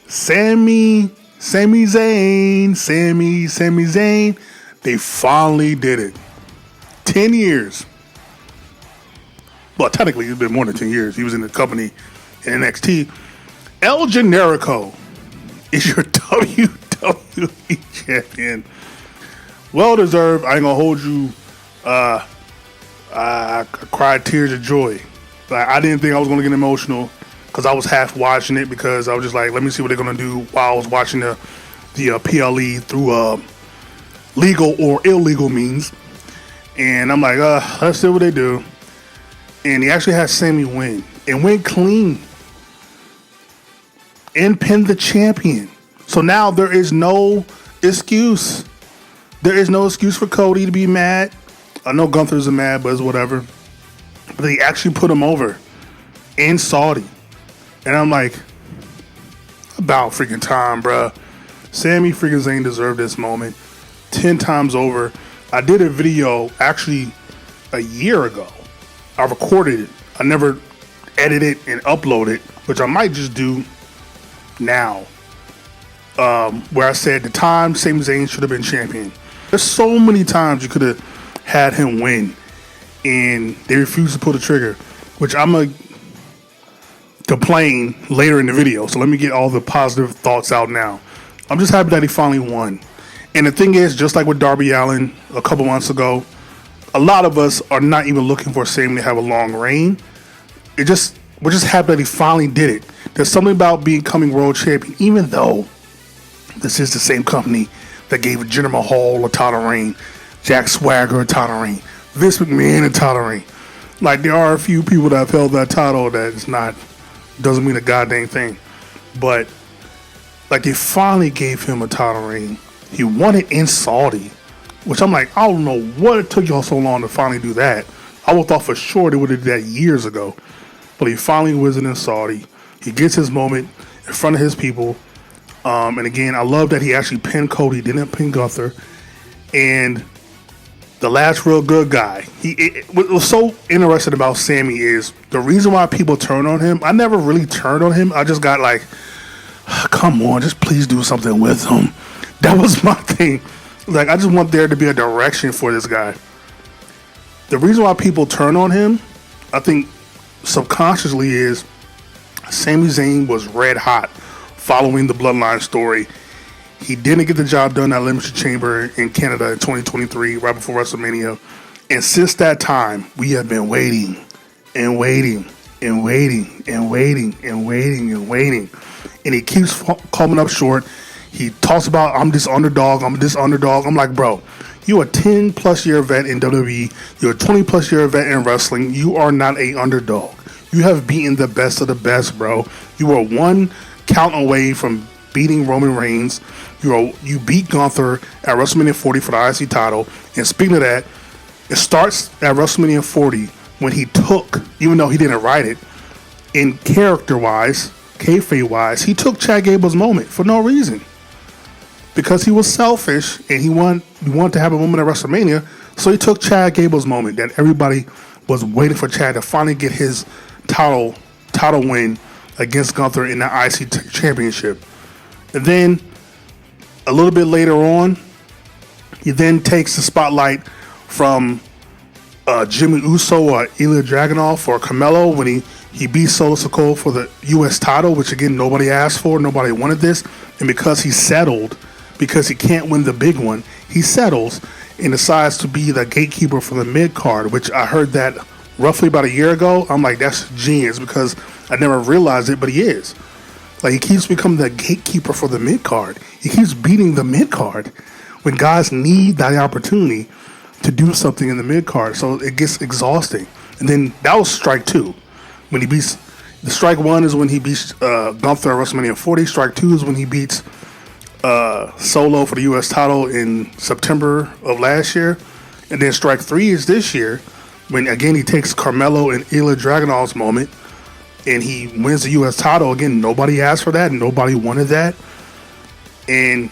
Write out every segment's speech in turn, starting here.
Sami Zayn. They finally did it. 10 years. Well, technically, it's been more than 10 years. He was in the company in NXT. El Generico is your WWE champion. Well deserved. I ain't gonna hold you. I cried tears of joy. Like, I didn't think I was gonna get emotional because I was half watching it because I was just like, let me see what they're gonna do while I was watching the PLE through legal or illegal means. And I'm like, let's see what they do. And he actually had Sami win and went clean and pinned the champion. So now there is no excuse. There is no excuse for Cody to be mad. I know Gunther's mad, but it's whatever. But they actually put him over in Saudi. And I'm like, about freaking time, bruh. Sami freaking Zayn deserved this moment 10 times over. I did a video actually a year ago. I recorded it. I never edited and uploaded, which I might just do now. Where I said the time Sami Zayn should have been champion. There's so many times you could have had him win, and they refused to pull the trigger, which I'm going to complain later in the video. So let me get all the positive thoughts out now. I'm just happy that he finally won. And the thing is, just like with Darby Allin a couple months ago, a lot of us are not even looking for Sami to have a long reign. We're just happy that he finally did it. There's something about becoming world champion, even though this is the same company that gave Jinder Mahal a title reign, Jack Swagger a title reign, Vince McMahon a title reign. Like, there are a few people that have held that title that doesn't mean a goddamn thing. But like, they finally gave him a title reign. He won it in Saudi, which I'm like, I don't know what it took y'all so long to finally do that. I would have thought for sure they would have did that years ago. But he finally wins it in Saudi. He gets his moment in front of his people. And again, I love that he actually pinned Cody, didn't pin Gunther. And the last real good guy. What was so interesting about Sami is the reason why people turn on him. I never really turned on him. I just got like, come on, just please do something with him. That was my thing. Like, I just want there to be a direction for this guy. The reason why people turn on him, I think subconsciously, is Sami Zayn was red hot following the Bloodline story. He didn't get the job done at Elimination Chamber in Canada in 2023, right before WrestleMania. And since that time, we have been waiting and waiting and waiting and waiting and waiting and waiting. And he keeps coming up short. He talks about, I'm this underdog. I'm like, bro, you're a 10 plus year vet in WWE. You're a 20 plus year vet in wrestling. You are not a underdog. You have beaten the best of the best, bro. You are one count away from beating Roman Reigns. You beat Gunther at WrestleMania 40 for the IC title. And speaking of that, it starts at WrestleMania 40 when he took, even though he didn't write it, in character-wise, kayfabe-wise, he took Chad Gable's moment for no reason. Because he was selfish and he wanted to have a moment at WrestleMania, so he took Chad Gable's moment that everybody was waiting for Chad to finally get his title win against Gunther in the IC championship. And then a little bit later on, he then takes the spotlight from Jimmy Uso or Ilya Dragunov or Carmelo when he beat Solo Sikoa for the U.S. title, which again nobody asked for, nobody wanted this, and because he settled, because he can't win the big one, he settles and decides to be the gatekeeper for the mid card, which I heard that roughly about a year ago. I'm like, that's genius because I never realized it, but he is. Like, he keeps becoming the gatekeeper for the mid card. He keeps beating the mid card when guys need that opportunity to do something in the mid card. So it gets exhausting. And then that was strike two. When he beats, the strike one is when he beats Gunther at WrestleMania 40. Strike two is when he beats Solo for the U.S. title in September of last year. And then strike three is this year when, again, he takes Carmelo and Ilya Dragunov's moment and he wins the U.S. title. Again, nobody asked for that and nobody wanted that. And,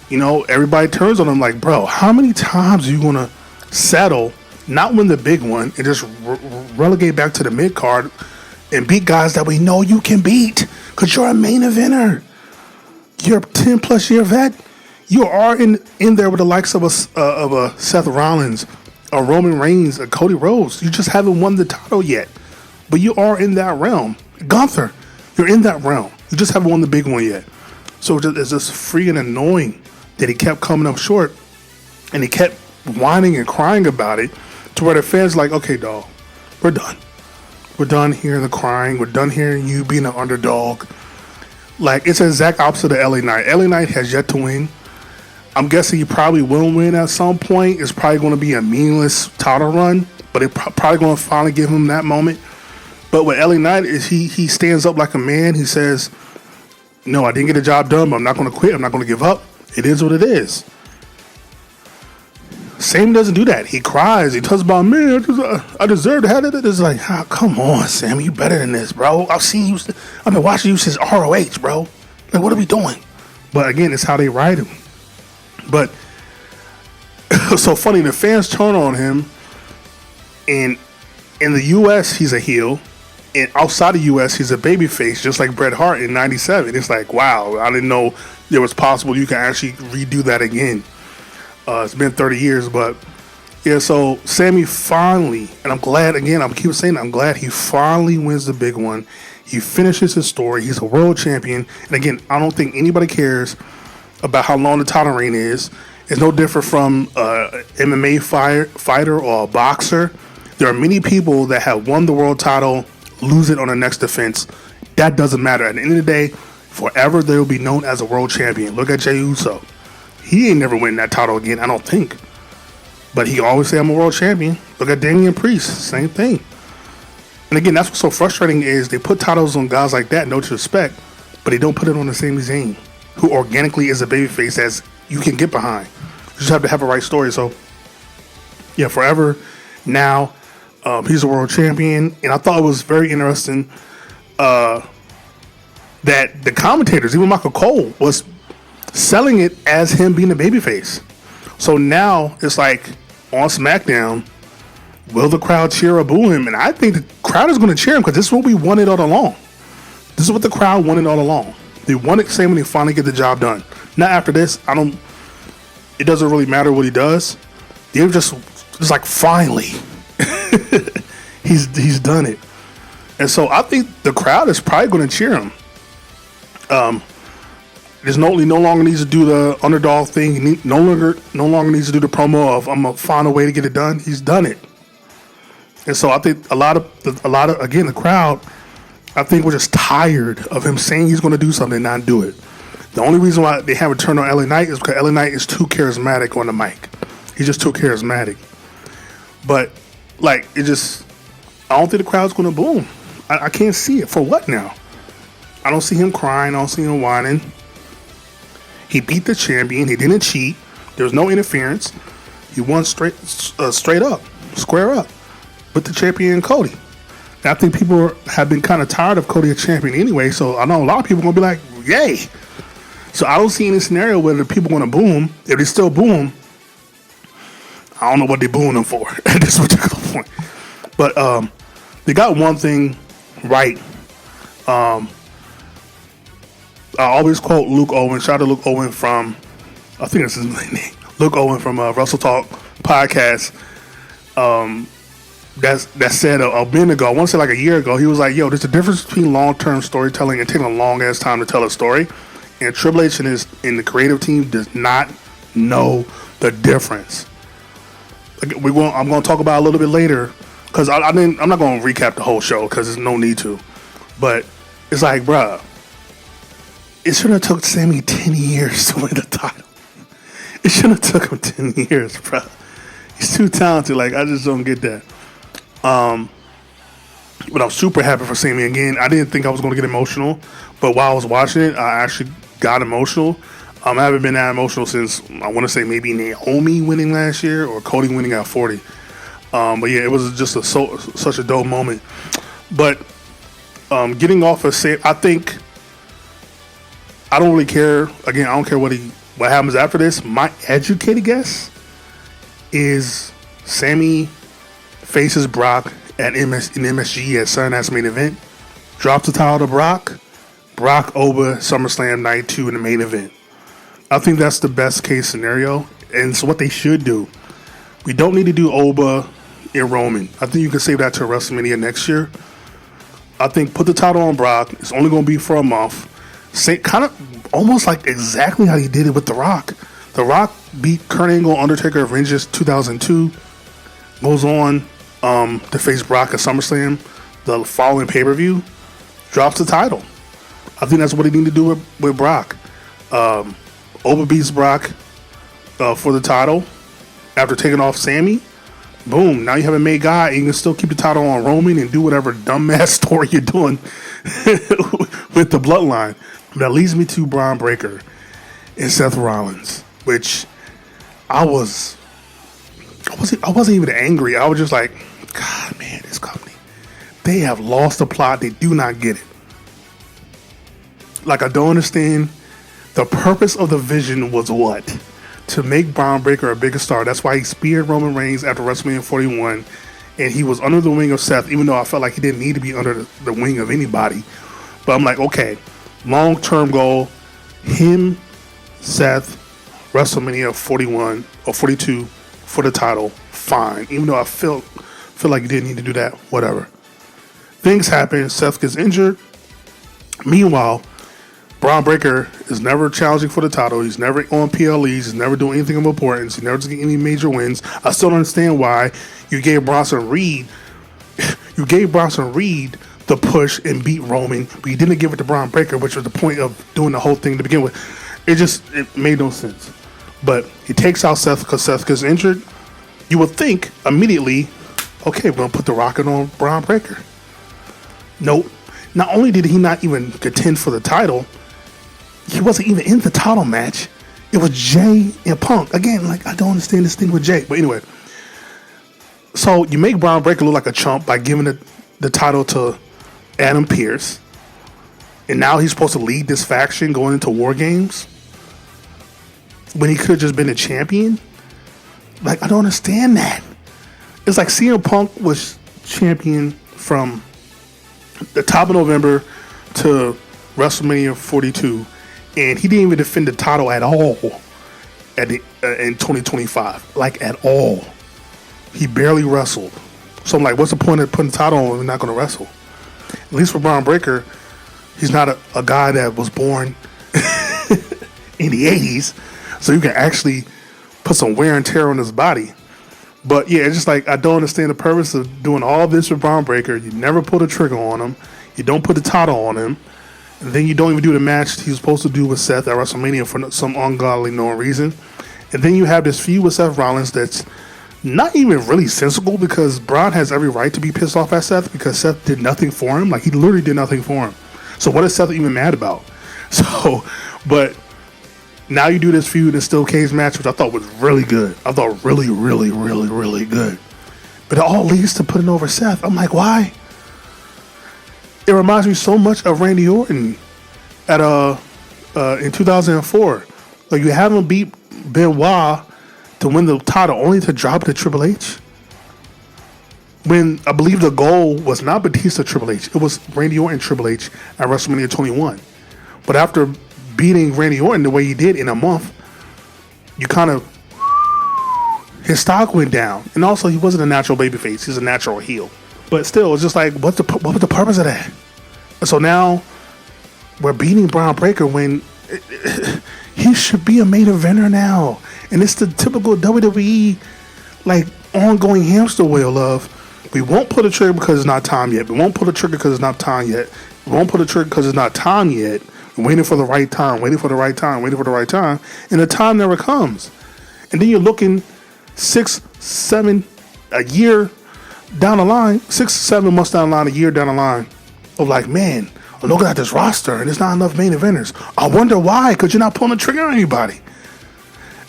you know, everybody turns on him like, bro, how many times are you going to settle, not win the big one, and just relegate back to the mid card and beat guys that we know you can beat because you're a main eventer? You're a 10+ year vet. You are in there with the likes of a Seth Rollins, a Roman Reigns, a Cody Rhodes. You just haven't won the title yet, but you are in that realm. Gunther, you're in that realm. You just haven't won the big one yet. So it's just freaking annoying that he kept coming up short, and he kept whining and crying about it, to where the fans are like, okay, dog, we're done. We're done hearing the crying. We're done hearing you being an underdog. Like, it's the exact opposite of LA Knight. LA Knight has yet to win. I'm guessing he probably will win at some point. It's probably going to be a meaningless title run, but it probably going to finally give him that moment. But with LA Knight is he stands up like a man. He says, no, I didn't get the job done, but I'm not going to quit. I'm not going to give up. It is what it is. Sami doesn't do that. He cries. He talks about, man, I deserve to have it. It's like, oh, come on, Sami, you better than this, bro. I've been watching you since ROH, bro. Like, what are we doing? But again, it's how they write him. But it's so funny, the fans turn on him, and in the U.S., he's a heel, and outside the U.S., he's a babyface, just like Bret Hart in '97. It's like, wow, I didn't know it was possible you can actually redo that again. It's been 30 years, but yeah, so Sami finally, and I'm glad, again, I'm keep saying, I'm glad he finally wins the big one. He finishes his story. He's a world champion. And again, I don't think anybody cares about how long the title reign is. It's no different from an MMA fighter or a boxer. There are many people that have won the world title, lose it on the next defense. That doesn't matter. At the end of the day, forever they will be known as a world champion. Look at Jey Uso. He ain't never winning that title again, I don't think. But he always say, I'm a world champion. Look at Damian Priest, same thing. And again, that's what's so frustrating is they put titles on guys like that, no disrespect, but they don't put it on the Sami Zayn, who organically is a babyface as you can get behind. You just have to have a right story. So, yeah, forever now, he's a world champion. And I thought it was very interesting that the commentators, even Michael Cole, was selling it as him being a babyface. So now it's like on SmackDown, will the crowd cheer or boo him? And I think the crowd is going to cheer him because this is what we wanted all along. This is what the crowd wanted all along. They wanted Sami to finally get the job done. Not after this. It doesn't really matter what he does. They're just like, finally, he's done it. And so I think the crowd is probably going to cheer him. He no longer needs to do the underdog thing. He no longer needs to do the promo of I'm gonna find a way to get it done. He's done it. And so I think a lot of again, the crowd, I think we're just tired of him saying he's going to do something and not do it. The only reason why they haven't turned on LA Knight is because LA Knight is too charismatic on the mic. He's just too charismatic. But like, I don't think the crowd's going to boom. I can't see it. For what now? I don't see him crying. I don't see him whining. He beat the champion. He didn't cheat. There was no interference. He won straight up, square up with the champion Cody. And I think people have been kind of tired of Cody as champion anyway. So I know a lot of people are going to be like, yay. So I don't see any scenario where the people going to boo him. If they still boo him, I don't know what they're booing him for at this particular point. But they got one thing right. I always quote Luke Owen. Shout out to Luke Owen from, I think that's his name. Luke Owen from Russell Talk podcast. That said a minute ago, I want to say like a year ago, he was like, yo, there's a difference between long-term storytelling and taking a long-ass time to tell a story. And Triple H and the creative team does not know the difference. I'm going to talk about it a little bit later because I'm not going to recap the whole show because there's no need to. But it's like, bruh, it shouldn't have took Sami 10 years to win the title. It shouldn't have took him 10 years, bruh. He's too talented. Like, I just don't get that. But I'm super happy for Sami again. I didn't think I was going to get emotional, but while I was watching it, I actually got emotional. I haven't been that emotional since, I want to say maybe Naomi winning last year or Cody winning at 40. But yeah, it was just such a dope moment. But getting off of Sami, I don't really care. Again, I don't care what happens after this. My educated guess is Sami faces Brock in MSG at Sunday Night's Main Event, drops the title to Brock Brock Oba SummerSlam Night 2 in the main event. I think that's the best case scenario, and it's what they should do. We don't need to do Oba and Roman. I think you can save that to WrestleMania next year. I think put the title on Brock. It's only going to be for a month. Kind of almost like exactly how he did it with The Rock. The Rock beat Kurt Angle, Undertaker, Avengers 2002. Goes on to face Brock at SummerSlam. The following pay-per-view, drops the title. I think that's what he need to do with Brock. Oba beats Brock for the title after taking off Sami. Boom, now you have a main guy and you can still keep the title on Roman and do whatever dumbass story you're doing with the bloodline. That leads me to Bron Breakker and Seth Rollins, which I wasn't even angry. I was just like, God, man, this company, they have lost the plot. They do not get it. Like, I don't understand. The purpose of the vision was what? To make Bron Breakker a bigger star. That's why he speared Roman Reigns after WrestleMania 41, and he was under the wing of Seth, even though I felt like he didn't need to be under the wing of anybody. But I'm like, okay, long-term goal, him, Seth, WrestleMania 41 or 42 for the title, fine. Even though I feel like he didn't need to do that, whatever. Things happen, Seth gets injured. Meanwhile, Bron Breakker is never challenging for the title. He's never on PLEs. He's never doing anything of importance. He never does get any major wins. I still don't understand why you gave Bronson Reed the push and beat Roman, but you didn't give it to Bron Breakker, which was the point of doing the whole thing to begin with. It made no sense. But he takes out Seth because Seth gets injured. You would think immediately, okay, we're going to put the rocket on Bron Breakker. Nope. Not only did he not even contend for the title, he wasn't even in the title match. It was Jay and Punk. Again, like, I don't understand this thing with Jay. But anyway, so you make Bron Breakker look like a chump by giving the title to Adam Pearce. And now he's supposed to lead this faction going into War Games when he could have just been a champion. Like, I don't understand that. It's like CM Punk was champion from the top of November to WrestleMania 42, and he didn't even defend the title at all in 2025. Like, at all. He barely wrestled. So I'm like, what's the point of putting the title on when we're not going to wrestle? At least for Bron Breakker, he's not a guy that was born in the 80s, so you can actually put some wear and tear on his body. But yeah, it's just like, I don't understand the purpose of doing all this with Bron Breakker. You never pull the trigger on him. You don't put the title on him. And then you don't even do the match he was supposed to do with Seth at WrestleMania for some ungodly known reason. And then you have this feud with Seth Rollins that's not even really sensible, because Bron has every right to be pissed off at Seth because Seth did nothing for him. Like, he literally did nothing for him. So what is Seth even mad about? So, but now you do this feud and steel cage match, which I thought was really good. I thought really, really, really, really good. But it all leads to putting over Seth. I'm like, why? It reminds me so much of Randy Orton at in 2004. Like, you have him beat Benoit to win the title only to drop to Triple H. When I believe the goal was not Batista Triple H, it was Randy Orton Triple H at WrestleMania 21. But after beating Randy Orton the way he did in a month, you kind of, his stock went down. And also, he wasn't a natural babyface. He's a natural heel. But still, it's just like, what was the purpose of that? And so now we're beating Bron Breakker when he should be a main eventer now. And it's the typical WWE, like, ongoing hamster wheel of, we won't pull the trigger because it's not time yet. We won't pull the trigger because it's not time yet. We won't pull the trigger because it's not time yet. We're waiting for the right time, waiting for the right time, waiting for the right time. And the time never comes. And then you're looking 6, 7, a year down the line, 6, 7 months down the line, a year down the line, of like, man, I'm looking at this roster and there's not enough main eventers. I wonder why, because you're not pulling the trigger on anybody.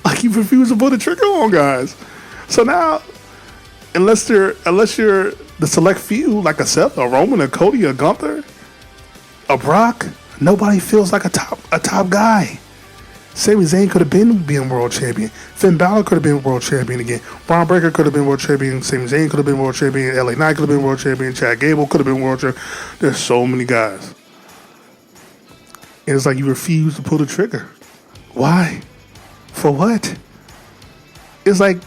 Like, you refuse to pull the trigger on guys. So now, unless you're the select few, like a Seth, a Roman, a Cody, a Gunther, a Brock, nobody feels like a top guy. Sami Zayn could have been being world champion. Finn Balor could have been world champion again. Bron Breakker could have been world champion. Sami Zayn could have been world champion. LA Knight could have been world champion. Chad Gable could have been world champion. There's so many guys. And it's like you refuse to pull the trigger. Why? For what? It's like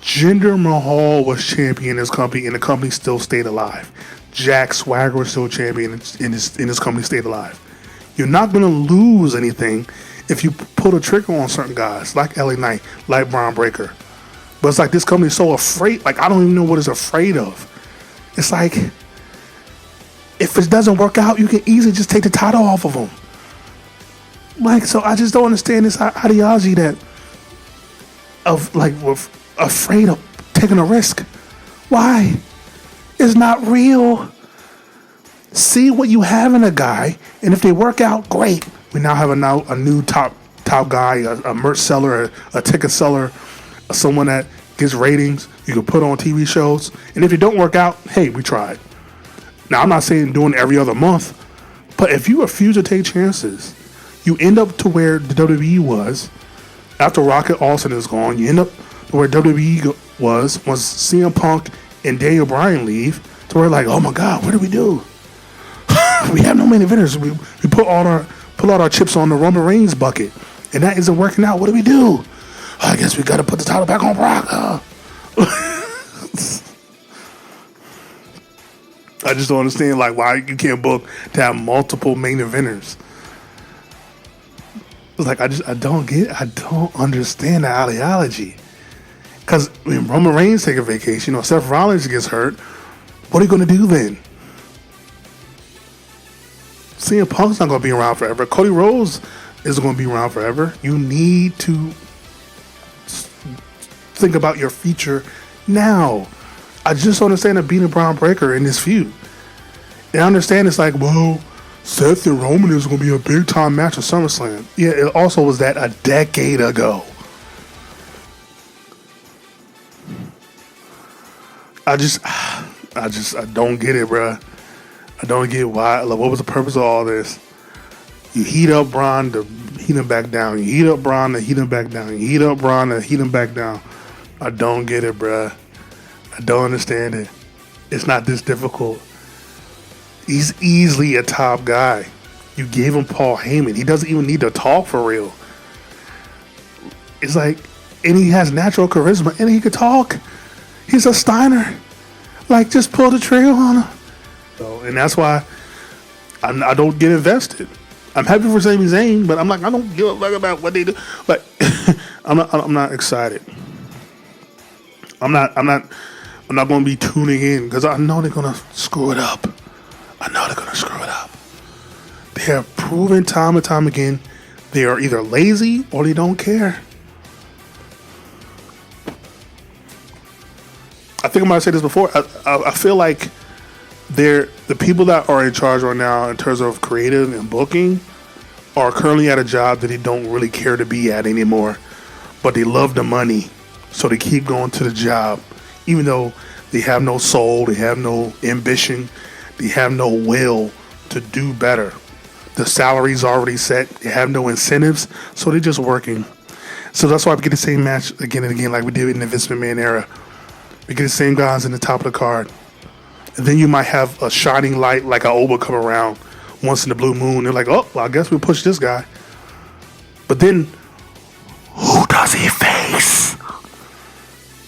Jinder Mahal was champion in his company, and the company still stayed alive. Jack Swagger was still champion, and his company stayed alive. You're not going to lose anything if you pull the trigger on certain guys, like LA Knight, like Bron Breakker. But it's like this company is so afraid. Like, I don't even know what it's afraid of. It's like, if it doesn't work out, you can easily just take the title off of them. Like, so I just don't understand this ideology that of like we're afraid of taking a risk. Why? It's not real. See what you have in a guy, and if they work out, great. We now have a new top guy, a merch seller, a ticket seller, someone that gets ratings. You can put on TV shows, and if it don't work out, hey, we tried. Now, I'm not saying doing it every other month, but if you refuse to take chances, you end up to where the WWE was after Rocket Austin is gone. You end up to where WWE was once CM Punk and Daniel Bryan leave, to where like, oh my God, what do we do? We have no main eventers. We put all our chips on the Roman Reigns bucket, and that isn't working out. What do we do? I guess we got to put the title back on Brock. I just don't understand like why you can't book to have multiple main eventers. It's like I don't understand the ideology. Because when Roman Reigns take a vacation, Seth Rollins gets hurt, what are you going to do then? CM Punk's not going to be around forever. Cody Rhodes isn't going to be around forever. You need to think about your future now. I just don't understand the beating Bron Breakker in this feud. And I understand it's like, well, Seth and Roman is going to be a big time match at SummerSlam. Yeah, it also was that a decade ago. I don't get it, bruh. I don't get why. Like, what was the purpose of all this? You heat up Bron to heat him back down. You heat up Bron to heat him back down. You heat up Bron to heat him back down. I don't get it, bruh. I don't understand it. It's not this difficult. He's easily a top guy. You gave him Paul Heyman. He doesn't even need to talk for real. It's like, and he has natural charisma, and he could talk. He's a Steiner. Like, just pull the trigger on him. So, and that's why I don't get invested. I'm happy for Sami Zayn, but I'm like, I don't give a fuck about what they do. Like, I'm not excited. I'm not going to be tuning in because I know they're going to screw it up. They have proven time and time again they are either lazy or they don't care. I think I might have said this before. I feel like the people that are in charge right now in terms of creative and booking are currently at a job that they don't really care to be at anymore, but they love the money, so they keep going to the job, even though they have no soul, they have no ambition, they have no will to do better. The salary's already set, they have no incentives, so they're just working. So that's why we get the same match again and again like we did in the Vince McMahon era. We get the same guys in the top of the card. And then you might have a shining light like a Oba come around once in the blue moon. They're like, oh, well, I guess we push this guy. But then, who does he face?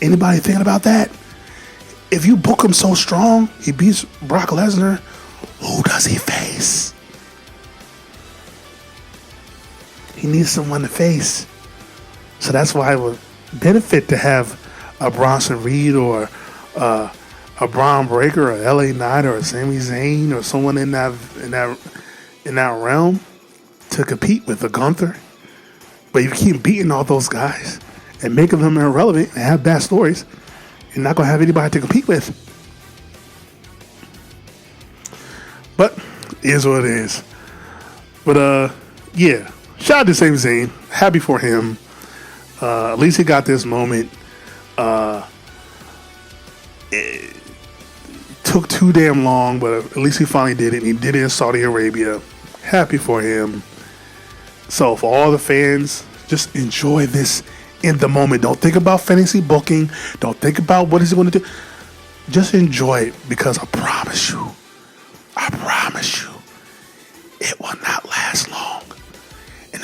Anybody thinking about that? If you book him so strong, he beats Brock Lesnar, who does he face? He needs someone to face. So that's why it would benefit to have a Bronson Reed or a Bron Breakker or LA Knight or a Sami Zayn or someone in that realm to compete with a Gunther. But if you keep beating all those guys and making them irrelevant and have bad stories, you're not gonna have anybody to compete with. But it is what it is. But yeah, shout out to Sami Zayn. Happy for him. At least he got this moment. It took too damn long, but at least he finally did it. He did it in Saudi Arabia. Happy for him. So for all the fans, just enjoy this in the moment. Don't think about fantasy booking. Don't think about what is he going to do. Just enjoy it, because I promise you, it will not last long.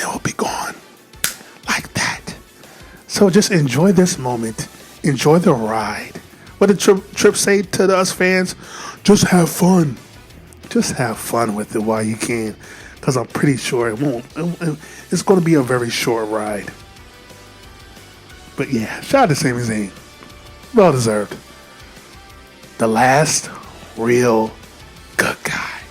it will be gone. Like that. So just enjoy this moment. Enjoy the ride. What did Trip say to us fans? Just have fun. Just have fun with it while you can. Because I'm pretty sure it won't. It's going to be a very short ride. But yeah, shout out to Sami Zayn. Well deserved. The last real good guy.